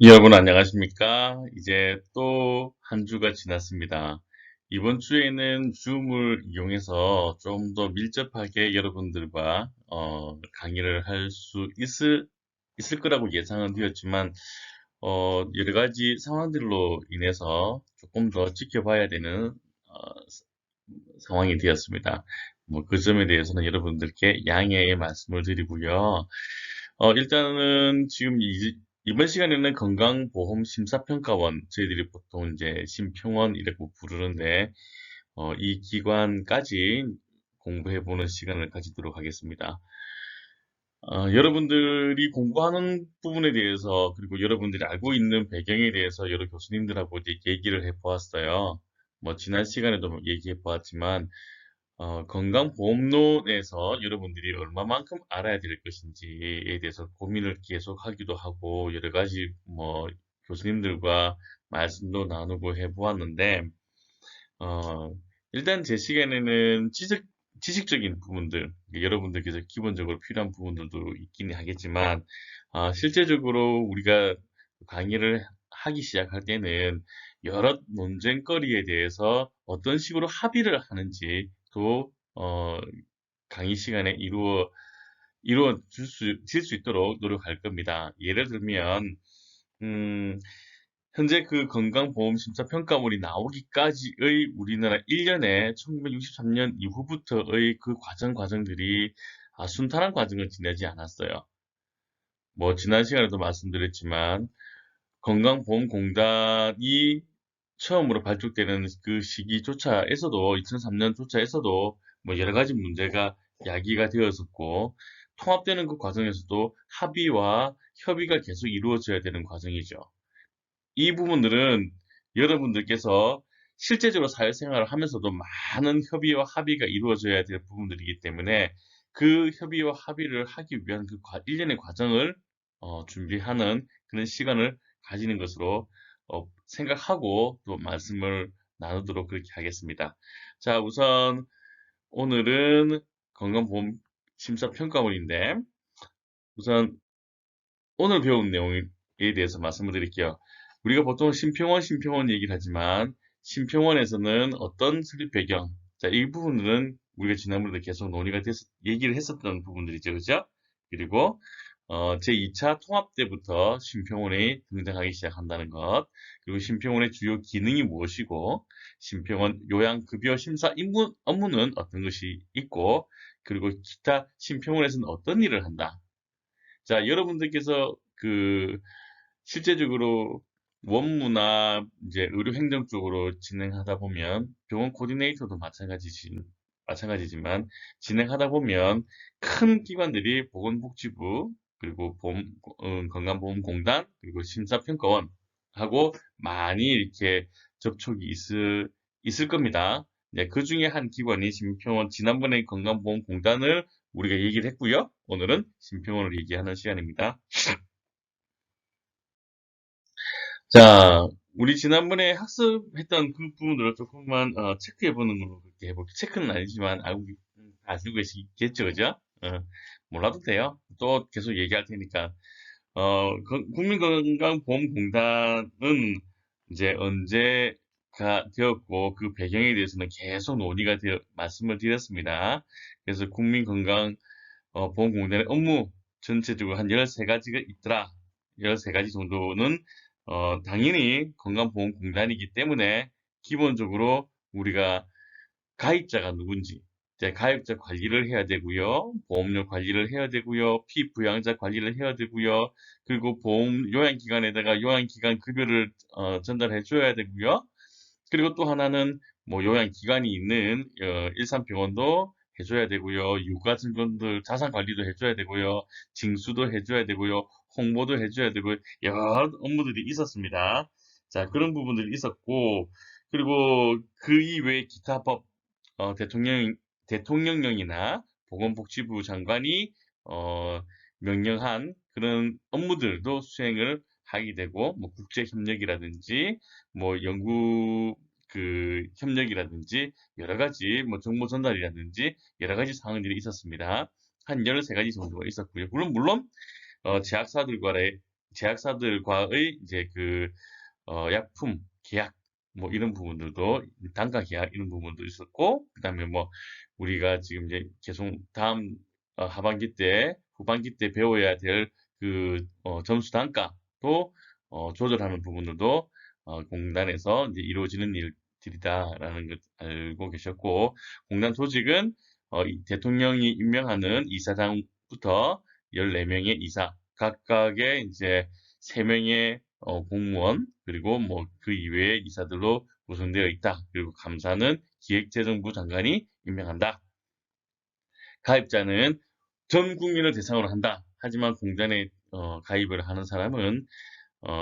여러분 안녕하십니까? 이제 또 한 주가 지났습니다. 이번 주에는 줌을 이용해서 좀 더 밀접하게 여러분들과 강의를 할 수 있을 거라고 예상은 되었지만 여러 가지 상황들로 인해서 조금 더 지켜봐야 되는 상황이 되었습니다. 뭐 그 점에 대해서는 여러분들께 양해의 말씀을 드리고요. 일단은 지금 이번 시간에는 건강보험심사평가원, 저희들이 보통 이제 심평원이라고 부르는데, 이 기관까지 공부해보는 시간을 가지도록 하겠습니다. 여러분들이 공부하는 부분에 대해서, 그리고 여러분들이 알고 있는 배경에 대해서 여러 교수님들하고 이제 얘기를 해보았어요. 뭐, 지난 시간에도 얘기해보았지만, 건강보험론에서 여러분들이 얼마만큼 알아야 될 것인지에 대해서 고민을 계속 하기도 하고, 여러 가지 뭐, 교수님들과 말씀도 나누고 해보았는데, 어, 일단 제 시간에는 지식적인 부분들, 여러분들께서 기본적으로 필요한 부분들도 있긴 하겠지만, 실제적으로 우리가 강의를 하기 시작할 때는 여러 논쟁거리에 대해서 어떤 식으로 합의를 하는지 또, 강의 시간에 질 수 있도록 노력할 겁니다. 예를 들면, 음, 현재 그 건강보험심사평가원이 나오기까지의 우리나라 1년에 1963년 이후부터의 그 과정들이 순탄한 과정을 지내지 않았어요. 뭐, 지난 시간에도 말씀드렸지만, 건강보험공단이 처음으로 발족되는 그 시기조차에서도, 2003년조차에서도 뭐 여러 가지 문제가 야기가 되었었고, 통합되는 그 과정에서도 합의와 협의가 계속 이루어져야 되는 과정이죠. 이 부분들은 여러분들께서 실제적으로 사회생활을 하면서도 많은 협의와 합의가 이루어져야 될 부분들이기 때문에 그 협의와 합의를 하기 위한 그 일련의 과정을 준비하는 그런 시간을 가지는 것으로 생각하고 또 말씀을 나누도록 그렇게 하겠습니다. 자, 우선 오늘은 건강보험 심사평가원인데 우선 오늘 배운 내용에 대해서 말씀을 드릴게요. 우리가 보통 심평원 얘기를 하지만, 심평원에서는 어떤 설립 배경, 자, 이 부분은 우리가 지난번에도 계속 얘기를 했었던 부분들이죠. 그죠? 그리고, 제2차 통합 때부터 심평원이 등장하기 시작한다는 것, 그리고 심평원의 주요 기능이 무엇이고, 심평원 요양급여 심사 업무는 어떤 것이 있고, 그리고 기타 심평원에서는 어떤 일을 한다. 자, 여러분들께서 실제적으로 원무나 이제 의료행정 쪽으로 진행하다 보면 병원 코디네이터도 마찬가지지만 진행하다 보면 큰 기관들이 보건복지부 그리고 건강보험공단 그리고 심사평가원하고 많이 이렇게 접촉이 있을 겁니다. 네, 그 중에 한 기관이 심평원, 지난번에 건강보험공단을 우리가 얘기를 했고요. 오늘은 심평원을 얘기하는 시간입니다. 자, 우리 지난번에 학습했던 그 부분들을 조금만 체크해보는 걸로 그렇게 해볼게요. 체크는 아니지만 아시고 계시겠죠, 그죠? 몰라도 돼요. 또 계속 얘기할 테니까. 국민건강보험공단은 이제 언제가 되었고 그 배경에 대해서는 계속 말씀을 드렸습니다. 그래서 보험공단의 업무 전체적으로 한 13가지가 있더라. 13가지 정도는 당연히 건강보험공단이기 때문에 기본적으로 우리가 가입자가 누군지, 이제 가입자 관리를 해야 되고요. 보험료 관리를 해야 되고요. 피부양자 관리를 해야 되고요. 그리고 요양기관에다가 요양기관 급여를 전달해 줘야 되고요. 그리고 또 하나는 뭐 요양기관이 있는 일산병원도 해줘야 되고요. 육아증권들 자산 관리도 해줘야 되고요. 징수도 해줘야 되고요. 홍보도 해줘야 되고요. 여러 업무들이 있었습니다. 자, 그런 부분들이 있었고, 그리고 그 이외에 기타 대통령령이나 보건복지부 장관이 어, 명령한 그런 업무들도 수행을 하게 되고, 뭐 국제협력이라든지, 뭐 연구 협력이라든지 여러 가지 뭐 정보 전달이라든지 여러 가지 사항들이 있었습니다. 한 13가지 정도가 있었고요. 물론 제약사들과의 제약사들과의 이제 약품 계약, 뭐 이런 부분들도, 단가 계약 이런 부분도 있었고, 그 다음에 뭐, 우리가 지금 이제 계속 다음 하반기 때, 후반기 때 배워야 될 점수 단가도 조절하는 부분들도 공단에서 이제 이루어지는 일들이다라는 걸 알고 계셨고, 공단 조직은 이 대통령이 임명하는 이사장부터 14명의 이사, 각각의 이제 3명의 공무원, 그리고 뭐 그 이외의 이사들로 구성되어 있다. 그리고 감사는 기획재정부 장관이 임명한다. 가입자는 전 국민을 대상으로 한다. 하지만 공단에 가입을 하는 사람은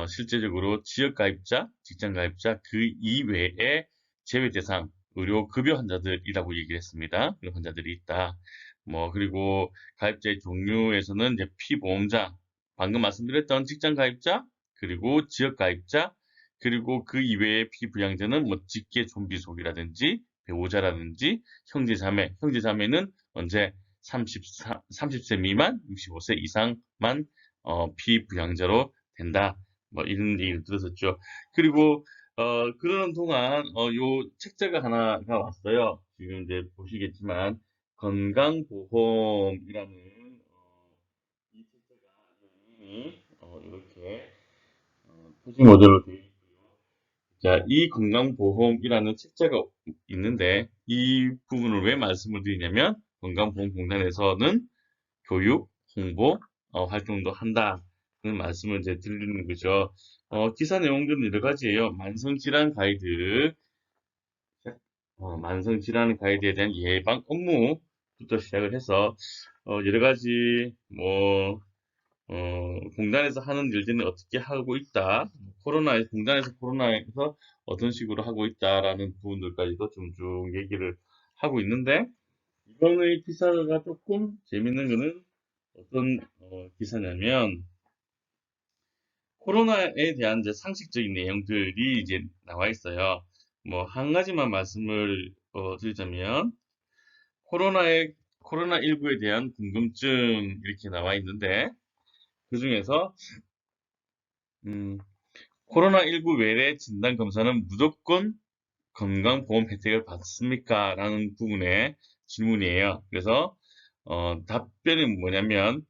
실제적으로 지역 가입자, 직장 가입자 그 이외에 제외 대상 의료 급여 환자들이라고 얘기를 했습니다. 그런 환자들이 있다. 뭐 그리고 가입자의 종류에서는 이제 피보험자, 방금 말씀드렸던 직장 가입자, 그리고 지역 가입자, 그리고 그 이외의 피부양자는 뭐 직계 좀비 속이라든지 배우자라든지 형제자매, 형제자매는 언제 30세 미만, 65세 이상만 피부양자로 된다. 뭐 이런 얘기를 들었었죠. 그리고 그러는 동안 요 책자가 하나가 왔어요. 지금 이제 보시겠지만 건강보험이라는 이 책자가 이렇게 표지 모델로 되어 있고요. 자, 이 건강보험이라는 책자가 있는데 이 부분을 왜 말씀을 드리냐면 건강보험공단에서는 교육, 홍보 활동도 한다는 말씀을 이제 드리는 거죠. 기사 내용들은 여러 가지예요. 만성질환 가이드, 만성질환 가이드에 대한 예방 업무부터 시작을 해서 여러 가지 공단에서 하는 일들은 어떻게 하고 있다, 공단에서 코로나에서 어떤 식으로 하고 있다라는 부분들까지도 좀 얘기를 하고 있는데 이번의 기사가 조금 재밌는 거는 어떤 기사냐면 코로나에 대한 이제 상식적인 내용들이 이제 나와 있어요. 뭐 한 가지만 말씀을 드리자면 코로나19에 대한 궁금증 이렇게 나와 있는데 그 중에서 음, 코로나19 외래 진단 검사는 무조건 건강보험 혜택을 받습니까? 라는 부분의 질문이에요. 그래서 답변이 뭐냐면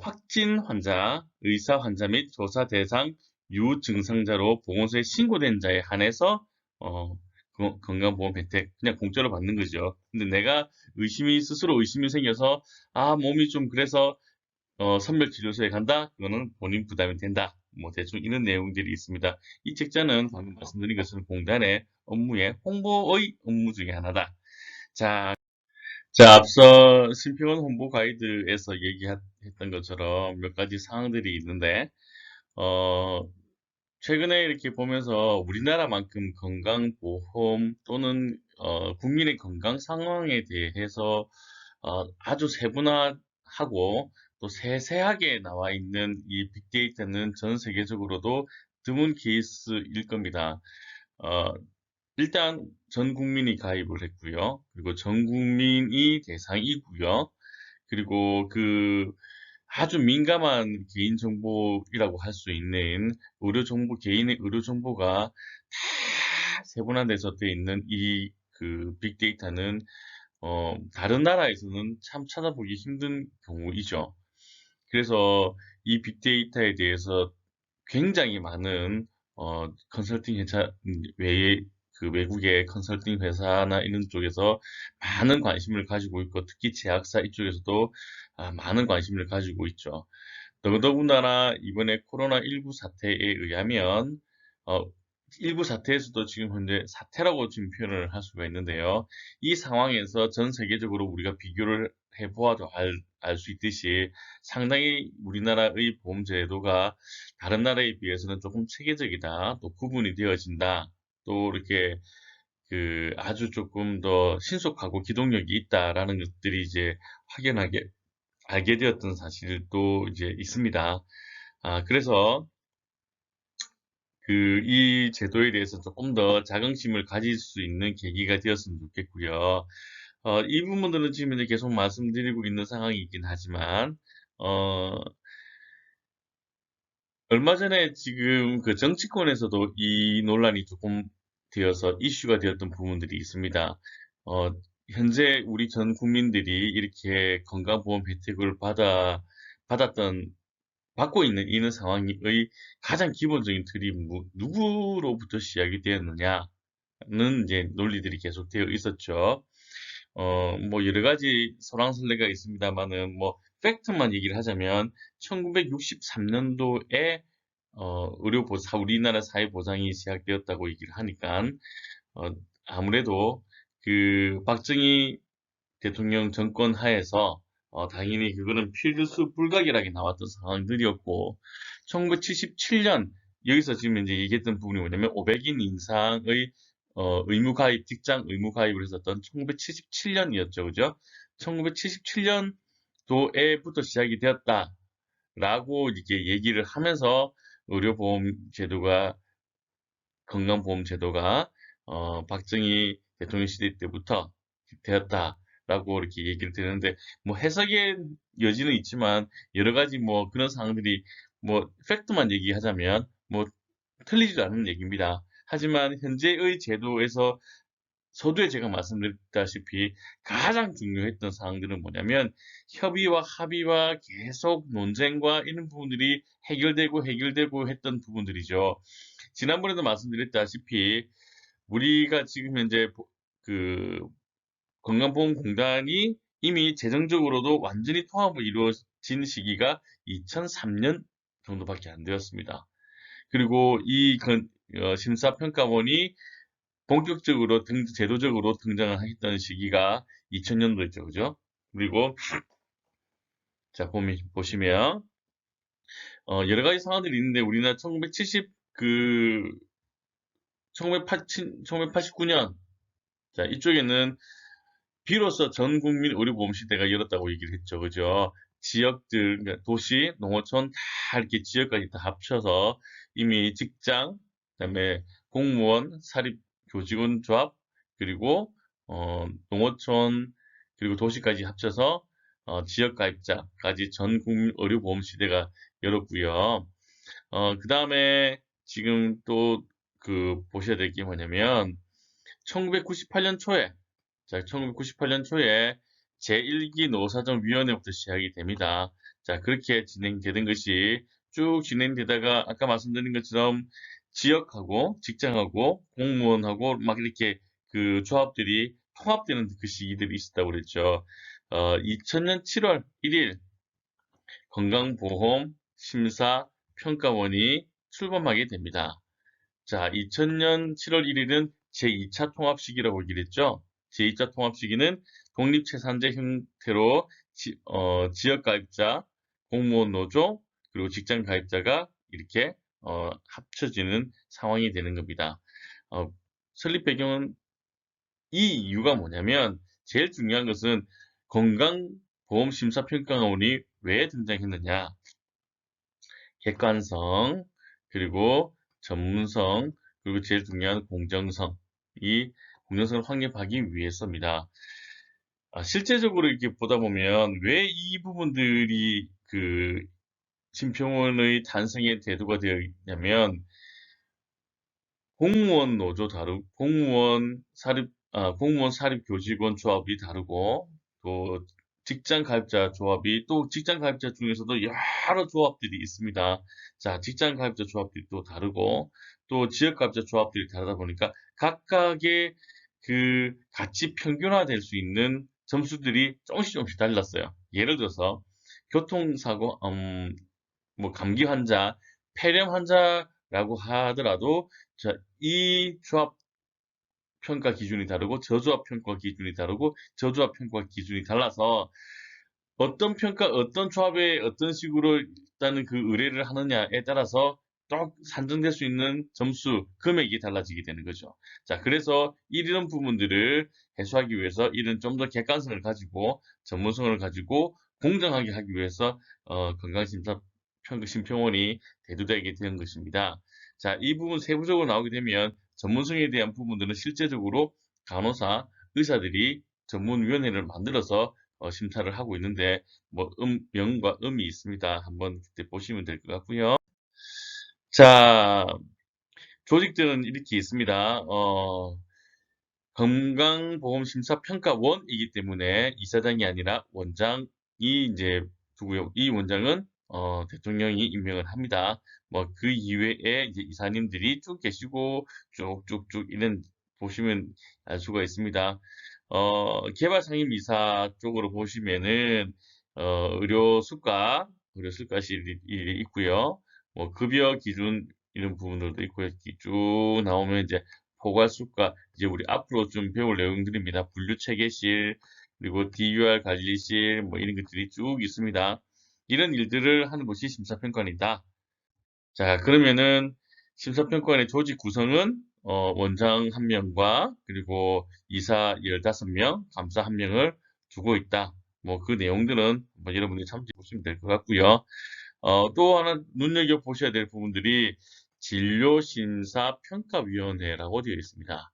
확진 환자, 의사 환자 및 조사 대상 유증상자로 보건소에 신고된 자에 한해서 어, 건강보험 혜택 그냥 공짜로 받는 거죠. 근데 내가 스스로 의심이 생겨서 몸이 좀 그래서 선별진료소에 간다? 그거는 본인 부담이 된다. 뭐 대충 이런 내용들이 있습니다. 이 책자는 방금 말씀드린 것은 공단의 업무의 홍보의 업무 중에 하나다. 자, 앞서 심평원 홍보 가이드에서 얘기했던 것처럼 몇 가지 사항들이 있는데, 어, 최근에 이렇게 보면서 우리나라만큼 건강보험 또는 국민의 건강 상황에 대해서 아주 세분화하고 또 세세하게 나와 있는 이 빅데이터는 전 세계적으로도 드문 케이스일 겁니다. 어, 일단 전 국민이 가입을 했고요. 그리고 전 국민이 대상이고요. 그리고 아주 민감한 개인정보이라고 할 수 있는 개인의 의료정보가 다 세분화돼서 되어 있는 빅데이터는 다른 나라에서는 참 찾아보기 힘든 경우이죠. 그래서 이 빅데이터에 대해서 굉장히 많은 컨설팅 회사 외에 외국의 컨설팅 회사나 이런 쪽에서 많은 관심을 가지고 있고 특히 제약사 이쪽에서도 많은 관심을 가지고 있죠. 더더군다나 이번에 코로나19 사태에 의하면 어, 일부 사태에서도 지금 현재 사태라고 지금 표현을 할 수가 있는데요. 이 상황에서 전 세계적으로 우리가 비교를 해보아도 알 수 있듯이 상당히 우리나라의 보험 제도가 다른 나라에 비해서는 조금 체계적이다, 또 구분이 되어진다, 또 이렇게 아주 조금 더 신속하고 기동력이 있다라는 것들이 이제 확연하게 알게 되었던 사실도 이제 있습니다. 그래서 이 제도에 대해서 조금 더 자긍심을 가질 수 있는 계기가 되었으면 좋겠고요. 이 부분들은 지금 이제 계속 말씀드리고 있는 상황이긴 하지만, 어, 얼마 전에 지금 그 정치권에서도 이 논란이 조금 되어서 이슈가 되었던 부분들이 있습니다. 어, 현재 우리 전 국민들이 이렇게 건강보험 혜택을 받고 있는 상황의 가장 기본적인 틀이 누구로부터 시작이 되었느냐는 이제 논리들이 계속되어 있었죠. 뭐 여러 가지 설왕설래가 있습니다만은 뭐 팩트만 얘기를 하자면 1963년도에 우리나라 사회보장이 시작되었다고 얘기를 하니까 어, 아무래도 그 박정희 대통령 정권 하에서 당연히 그거는 필수 불가결하게 나왔던 상황들이었고 1977년 여기서 지금 이제 얘기했던 부분이 뭐냐면 500인 인상의 의무 가입, 직장 의무 가입을 했었던 1977년이었죠. 그죠? 1977년도에부터 시작이 되었다라고 이렇게 얘기를 하면서 의료보험 제도가 건강보험 제도가 박정희 대통령 시대 때부터 되었다라고 이렇게 얘기를 드리는데 뭐 해석의 여지는 있지만 여러 가지 뭐 그런 상황들이 뭐 팩트만 얘기하자면 뭐 틀리지도 않은 얘기입니다. 하지만 현재의 제도에서 서두에 제가 말씀드렸다시피 가장 중요했던 사항들은 뭐냐면 협의와 합의와 계속 논쟁과 이런 부분들이 해결되고 했던 부분들이죠. 지난번에도 말씀드렸다시피 우리가 지금 현재 그 건강보험공단이 이미 재정적으로도 완전히 통합을 이루어진 시기가 2003년 정도밖에 안 되었습니다. 그리고 이 심사평가원이 본격적으로 제도적으로 등장을 했던 시기가 2000년도였죠. 그죠? 그리고 자 보시면 여러 가지 상황들이 있는데 우리나라 1989년 자 이쪽에는 비로소 전 국민 의료보험 시대가 열었다고 얘기를 했죠. 그죠? 지역들, 그러니까 도시, 농어촌 다 이렇게 지역까지 다 합쳐서 이미 직장, 그다음에 공무원, 사립 교직원 조합, 그리고 농어촌 그리고 도시까지 합쳐서 지역 가입자까지 전 국민 의료보험 시대가 열었고요. 그다음에 지금 또 그 보셔야 될 게 뭐냐면 1998년 초에 자, 1998년 초에 제1기 노사정위원회부터 시작이 됩니다. 자, 그렇게 진행되는 것이 쭉 진행되다가 아까 말씀드린 것처럼 지역하고 직장하고 공무원하고 막 이렇게 그 조합들이 통합되는 그 시기들이 있었다고 그랬죠. 2000년 7월 1일 건강보험 심사 평가원이 출범하게 됩니다. 자, 2000년 7월 1일은 제2차 통합 시기라고 얘기를 했죠. 제2차 통합 시기는 독립채산제 형태로 지역 가입자, 공무원 노조, 그리고 직장 가입자가 이렇게 합쳐지는 상황이 되는 겁니다. 설립 배경은 이 이유가 뭐냐면 제일 중요한 것은 건강보험심사평가원이 왜 등장했느냐. 객관성, 그리고 전문성, 그리고 제일 중요한 공정성. 이 공정성을 확립하기 위해서입니다. 실제적으로 이렇게 보다 보면 왜 이 부분들이 그 심평원의 탄생의 대두가 되어 있냐면 공무원 노조 다르고 공무원 사립 교직원 조합이 다르고 또 직장 가입자 조합이 또 직장 가입자 중에서도 여러 조합들이 있습니다. 자, 직장 가입자 조합들이 또 다르고 또 지역 가입자 조합들이 다르다 보니까 각각의 그 같이 평균화될 수 있는 점수들이 조금씩 달랐어요. 예를 들어서 교통사고, 뭐 감기 환자, 폐렴 환자라고 하더라도 자, 이 조합 평가 기준이 다르고 저조합 평가 기준이 다르고 저조합 평가 기준이 달라서 어떤 조합에 어떤 식으로 일단은 그 의뢰를 하느냐에 따라서 또 산정될 수 있는 점수, 금액이 달라지게 되는 거죠. 자, 그래서 이런 부분들을 해소하기 위해서 이런 좀 더 객관성을 가지고 전문성을 가지고 공정하게 하기 위해서 건강심사 심평원이 대두되게 되는 것입니다. 자, 이 부분 세부적으로 나오게 되면 전문성에 대한 부분들은 실제적으로 간호사, 의사들이 전문위원회를 만들어서 심사를 하고 있는데 뭐 명과 음이 있습니다. 한번 그때 보시면 될 것 같고요. 자, 조직들은 이렇게 있습니다. 건강보험심사평가원이기 때문에 이사장이 아니라 원장이 이제 두고요. 이 원장은 대통령이 임명을 합니다. 뭐 그 이외에 이제 이사님들이 쭉 계시고 쭉쭉쭉 이런 보시면 알 수가 있습니다. 개발상임이사 쪽으로 보시면은 의료수가실이 있고요. 뭐 급여 기준 이런 부분들도 있고요. 이렇게 쭉 나오면 이제 포괄수가 이제 우리 앞으로 좀 배울 내용들입니다. 분류체계실 그리고 DUR 관리실 뭐 이런 것들이 쭉 있습니다. 이런 일들을 하는 것이 심사평가원이다. 자, 그러면은 심사평가원의 조직 구성은 원장 1명과 그리고 이사 15명, 감사 1명을 두고 있다. 뭐 그 내용들은 뭐 여러분들이 참조해 보시면 될 것 같고요. 또 하나 눈여겨보셔야 될 부분들이 진료심사평가위원회라고 되어 있습니다.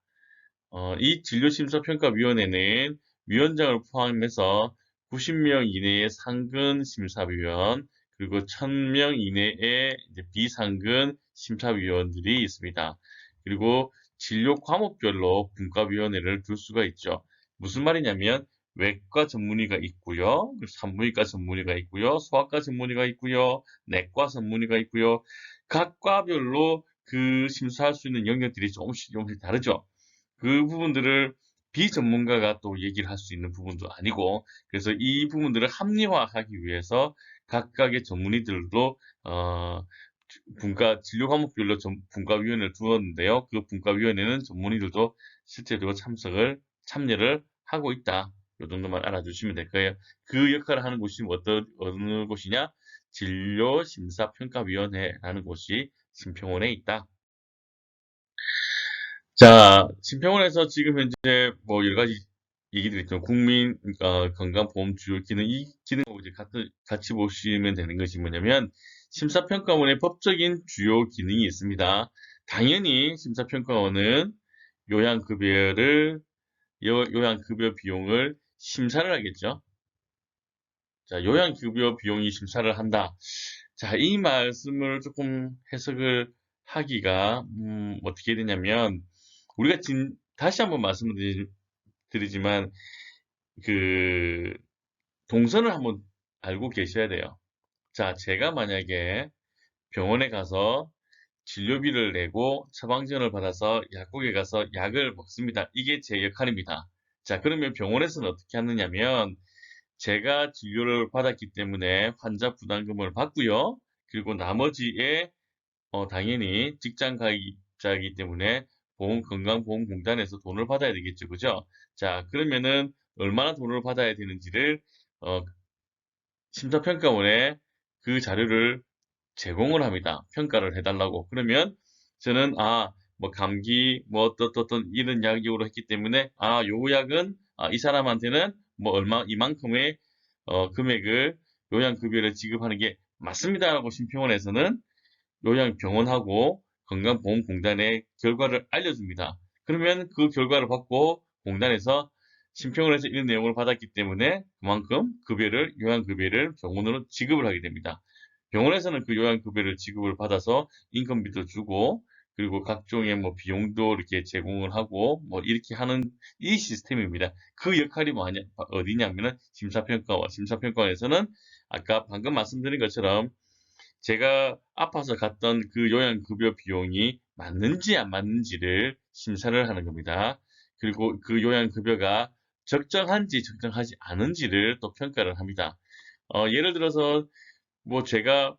이 진료심사평가위원회는 위원장을 포함해서 90명 이내의 상근 심사위원, 그리고 1000명 이내의 이제 비상근 심사위원들이 있습니다. 그리고 진료 과목별로 분과위원회를 둘 수가 있죠. 무슨 말이냐면 외과 전문의가 있고요, 산부인과 전문의가 있고요, 소아과 전문의가 있고요, 내과 전문의가 있고요. 각 과별로 그 심사할 수 있는 영역들이 조금씩 다르죠. 그 부분들을 비전문가가 또 얘기를 할 수 있는 부분도 아니고, 그래서 이 부분들을 합리화하기 위해서 각각의 전문의들도 진료 과목별로 분과위원회를 두었는데요. 그 분과위원회는 전문의들도 실제로 참여를 하고 있다. 이 정도만 알아주시면 될 거예요. 그 역할을 하는 곳이 어느 곳이냐? 진료심사평가위원회라는 곳이 심평원에 있다. 자, 심평원에서 지금 현재 뭐 여러 가지 얘기들이 있죠. 국민 건강보험 주요 기능, 이 기능하고 이제 같이 보시면 되는 것이 뭐냐면 심사평가원의 법적인 주요 기능이 있습니다. 당연히 심사평가원은 요양급여를 요양급여 비용을 심사를 하겠죠. 자, 요양급여 비용이 심사를 한다. 자, 이 말씀을 조금 해석을 하기가 어떻게 되냐면 우리가 다시 한번 말씀드리지만 그 동선을 한번 알고 계셔야 돼요. 자, 제가 만약에 병원에 가서 진료비를 내고 처방전을 받아서 약국에 가서 약을 먹습니다. 이게 제 역할입니다. 자, 그러면 병원에서는 어떻게 하느냐면 제가 진료를 받았기 때문에 환자 부담금을 받고요. 그리고 나머지에 당연히 직장 가입자이기 때문에 건강보험공단에서 돈을 받아야 되겠죠. 그죠? 자, 그러면은 얼마나 돈을 받아야 되는지를 어, 심사평가원에 그 자료를 제공을 합니다. 평가를 해달라고. 그러면 저는 뭐 감기 뭐 어떤 이런 약으로 했기 때문에 요 약은 이 사람한테는 뭐 이만큼의 금액을 요양급여를 지급하는 게 맞습니다라고 심평원에서는 요양병원하고 건강보험공단에 결과를 알려줍니다. 그러면 그 결과를 받고 공단에서 심평을 해서 이런 내용을 받았기 때문에 그만큼 요양급여를 병원으로 지급을 하게 됩니다. 병원에서는 그 요양급여를 지급을 받아서 인건비도 주고 그리고 각종의 뭐 비용도 이렇게 제공을 하고 뭐 이렇게 하는 이 시스템입니다. 그 역할이 어디냐면은 심사평가원에서는 아까 방금 말씀드린 것처럼 제가 아파서 갔던 그 요양급여 비용이 맞는지 안 맞는지를 심사를 하는 겁니다. 그리고 그 요양급여가 적정한지 적정하지 않은지를 또 평가를 합니다. 예를 들어서 뭐 제가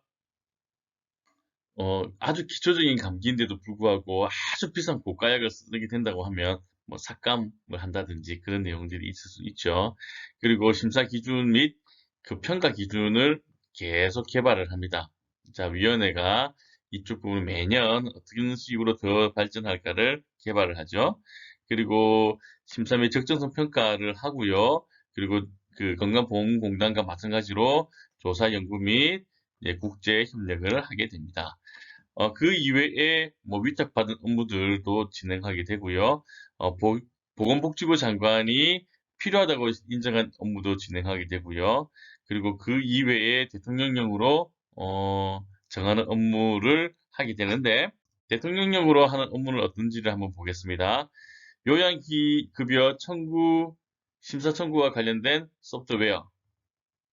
아주 기초적인 감기인데도 불구하고 아주 비싼 고가약을 쓰게 된다고 하면 뭐 삭감을 한다든지 그런 내용들이 있을 수 있죠. 그리고 심사 기준 및 그 평가 기준을 계속 개발을 합니다. 자, 위원회가 이쪽 부분 매년 어떤 식으로 더 발전할까를 개발을 하죠. 그리고 심사 및 적정성 평가를 하고요. 그리고 그 건강보험공단과 마찬가지로 조사 연구 및 국제 협력을 하게 됩니다. 그 이외에 뭐 위탁받은 업무들도 진행하게 되고요. 보건복지부 장관이 필요하다고 인정한 업무도 진행하게 되고요. 그리고 그 이외에 대통령령으로 정하는 업무를 하게 되는데 대통령령으로 하는 업무는 어떤지를 한번 보겠습니다. 요양급여 청구, 심사 청구와 관련된 소프트웨어.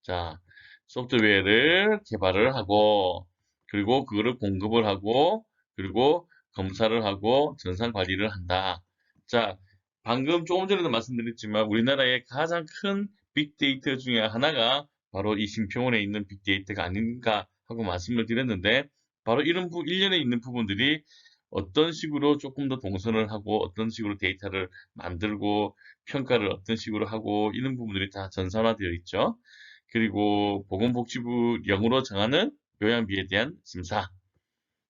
자, 소프트웨어를 개발을 하고, 그리고 그거를 공급을 하고, 그리고 검사를 하고, 전산 관리를 한다. 자, 방금 조금 전에도 말씀드렸지만, 우리나라의 가장 큰 빅데이터 중에 하나가 바로 이 심평원에 있는 빅데이터가 아닌가 하고 말씀을 드렸는데, 바로 이런 일련에 있는 부분들이 어떤 식으로 조금 더 동선을 하고, 어떤 식으로 데이터를 만들고, 평가를 어떤 식으로 하고, 이런 부분들이 다 전산화되어 있죠. 그리고 보건복지부 령으로 정하는 요양비에 대한 심사,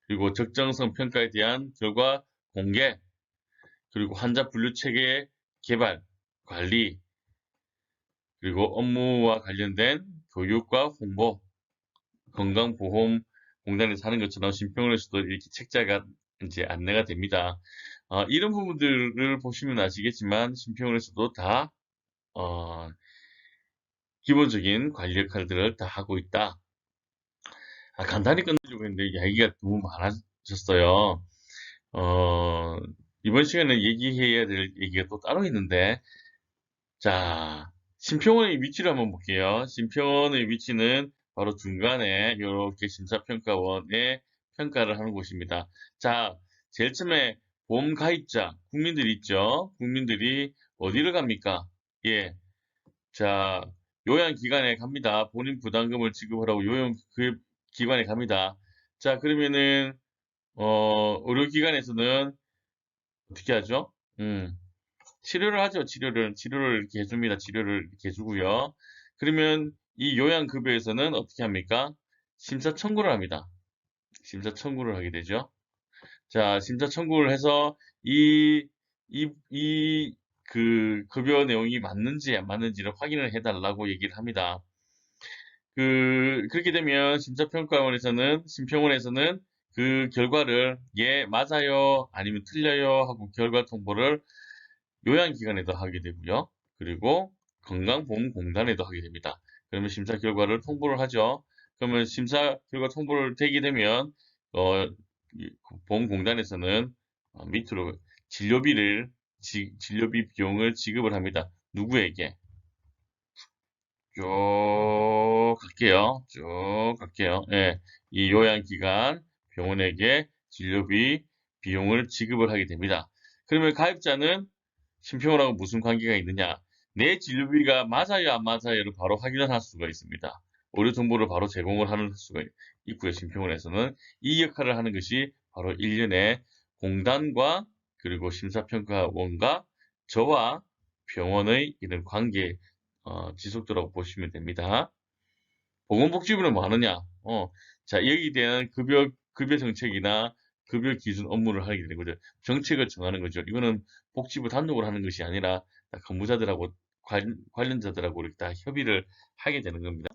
그리고 적정성 평가에 대한 결과 공개, 그리고 환자 분류 체계 개발, 관리, 그리고 업무와 관련된 교육과 홍보, 건강보험공단에서 하는 것처럼 심평원에서도 이렇게 책자가 이제 안내가 됩니다. 이런 부분들을 보시면 아시겠지만 심평원에서도 다 기본적인 관리 역할들을 다 하고 있다. 간단히 끝내려고 했는데 이야기가 너무 많아졌어요. 어, 이번 시간에 얘기해야 될 얘기가 또 따로 있는데, 자, 심평원의 위치를 한번 볼게요. 심평원의 위치는 바로 중간에 이렇게 심사평가원의 평가를 하는 곳입니다. 자, 제일 처음에 보험 가입자, 국민들이 있죠. 국민들이 어디를 갑니까? 예. 자, 요양기관에 갑니다. 본인 부담금을 지급하라고 기관에 갑니다. 자, 그러면은, 의료기관에서는 어떻게 하죠? 치료를 하죠. 치료를 이렇게 해줍니다. 치료를 이렇게 해주고요. 그러면 이 요양급여에서는 어떻게 합니까? 심사 청구를 합니다. 심사 청구를 하게 되죠. 자, 심사 청구를 해서 그 급여 내용이 맞는지 안 맞는지를 확인을 해달라고 얘기를 합니다. 그렇게 되면 심평원에서는 그 결과를 예, 맞아요, 아니면 틀려요 하고 결과 통보를 요양기관에도 하게 되고요. 그리고 건강보험공단에도 하게 됩니다. 그러면 심사 결과를 통보를 하죠. 그러면 심사 결과 통보를 되게 되면, 어, 보험공단에서는 밑으로 진료비 비용을 지급을 합니다. 누구에게? 쭉 갈게요. 쭉 갈게요. 예, 이 요양기관 병원에게 진료비 비용을 지급을 하게 됩니다. 그러면 가입자는 심평원하고 무슨 관계가 있느냐? 내 진료비가 맞아요, 안 맞아요를 바로 확인을 할 수가 있습니다. 의료 정보를 바로 제공을 하는 수가 있고요. 심평원에서는 이 역할을 하는 것이 바로 일련의 공단과 그리고 심사평가원과 저와 병원의 이런 관계 지속도라고 보시면 됩니다. 보건복지부는 뭐 하느냐? 자, 여기에 대한 급여 정책이나 급여 기준 업무를 하게 되는 거죠. 정책을 정하는 거죠. 이거는 복지부 단독으로 하는 것이 아니라 근무자들하고 관련자들하고 이렇게 다 협의를 하게 되는 겁니다.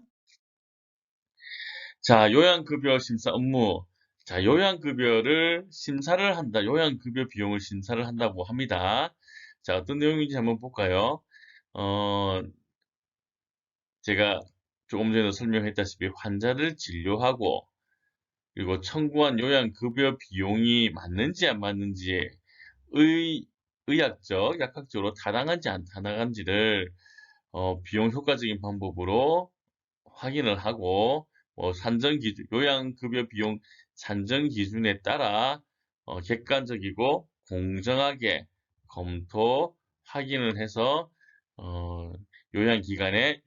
자, 요양급여 심사 업무. 자, 요양급여를 심사를 한다. 요양급여 비용을 심사를 한다고 합니다. 자, 어떤 내용인지 한번 볼까요? 어, 제가 조금 전에 설명했다시피 환자를 진료하고 그리고 청구한 요양급여 비용이 맞는지 안 맞는지 약학적으로 타당한지 안 타당한지를 비용 효과적인 방법으로 확인을 하고 요양급여 비용 산정 기준에 따라 객관적이고 공정하게 검토 확인을 해서 어, 요양기관에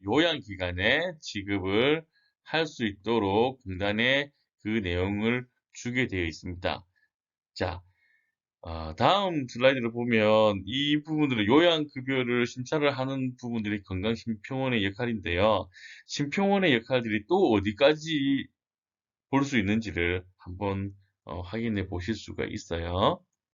지급을 할 수 있도록 공단에 그 내용을 주게 되어 있습니다. 자, 다음 슬라이드를 보면 이 부분들은 요양급여를 심사를 하는 부분들이 건강심평원의 역할인데요. 심평원의 역할들이 또 어디까지 볼 수 있는지를 한번 확인해 보실 수가 있어요.